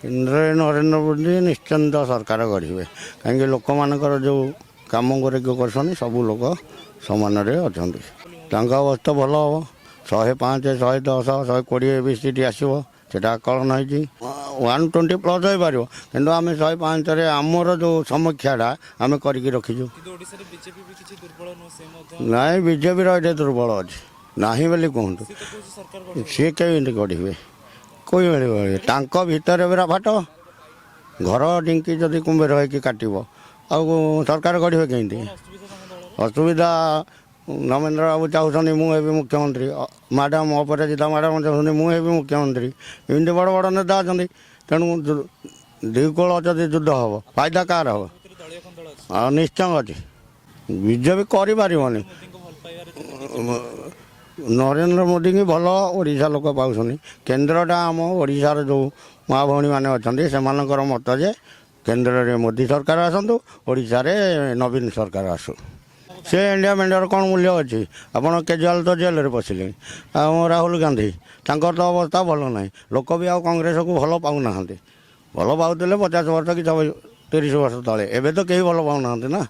କେନ୍ଦ୍ରରେ ନରେନ୍ଦ୍ର ମୋଦି ନିଶ୍ଚିନ୍ତ ସରକାର କରିବେ କାହିଁକି ଲୋକମାନଙ୍କର ଯେଉଁ କାମ କରିକି କରୁଛନ୍ତି ସବୁ ଲୋକ ସମାନରେ ଅଛନ୍ତି ତାଙ୍କ ଅବସ୍ଥା ଭଲ ହେବ 105 110 120 ବି ସିଟ୍ ଆସିବ ସେଟା ଆକଳନ ହେଇଛି 120+ ହେଇପାରିବ କିନ୍ତୁ ଆମେ 105ରେ ଆମର ଯେଉଁ ସମୀକ୍ଷାଟା ଆମେ କରିକି ରଖିଛୁ ନାଇଁ ବିଜେପିର ଏଠି ଦୁର୍ବଳ ଅଛି ନାହିଁ ବୋଲି କୁହନ୍ତୁ ସିଏ କେମିତି ଗଢ଼ିବେ କୋଇ ମିଳିବ ତାଙ୍କ ଭିତରେ ପୁରା ଫାଟ ଘର ଢିଙ୍କି ଯଦି କୁମ୍ଭୀର ହେଇକି କାଟିବ ଆଉ ସରକାର ଗଢ଼ିବେ କେମିତି ଅସୁବିଧା ନରେନ୍ଦ୍ର ବାବୁ ଚାହୁଁଛନ୍ତି ମୁଁ ହେବି ମୁଖ୍ୟମନ୍ତ୍ରୀ ମ୍ୟାଡ଼ାମ୍ ଅପରାଜିତା ମ୍ୟାଡ଼ାମ୍ ଚାହୁଁଛନ୍ତି ମୁଁ ହେବି ମୁଖ୍ୟମନ୍ତ୍ରୀ ଏମିତି ବଡ଼ ବଡ଼ ନେତା ଅଛନ୍ତି ତେଣୁ ଦୁଇ କୂଳ ଯଦି ଯୁଦ୍ଧ ହେବ ଫାଇଦା କାହାର ହେବ ଆଉ ନିଶ୍ଚୟ ଅଛି ବିଜେପି କରିପାରିବନି ନରେନ୍ଦ୍ର ମୋଦିକି ଭଲ ଓଡ଼ିଶା ଲୋକ ପାଉଛନ୍ତି କେନ୍ଦ୍ରଟା ଆମ ଓଡ଼ିଶାର ଯେଉଁ ମା ଭଉଣୀମାନେ ଅଛନ୍ତି ସେମାନଙ୍କର ମତ ଯେ କେନ୍ଦ୍ରରେ ମୋଦି ସରକାର ଆସନ୍ତୁ ଓଡ଼ିଶାରେ ନବୀନ ସରକାର ଆସୁ ସେ ଇଣ୍ଡିଆ ମେଣ୍ଡିଆର କ'ଣ ମୂଲ୍ୟ ଅଛି ଆପଣ କେଜରିୱାଲ ତ ଜେଲରେ ପଶିଲେଣି ଆଉ ରାହୁଲ ଗାନ୍ଧୀ ତାଙ୍କର ତ ଅବସ୍ଥା ଭଲ ନାହିଁ ଲୋକ ବି ଆଉ କଂଗ୍ରେସକୁ ଭଲ ପାଉନାହାନ୍ତି ଭଲ ପାଉଥିଲେ 50 ବର୍ଷ କି 30 ବର୍ଷ ତଳେ ଏବେ ତ କେହି ଭଲ ପାଉନାହାନ୍ତି ନା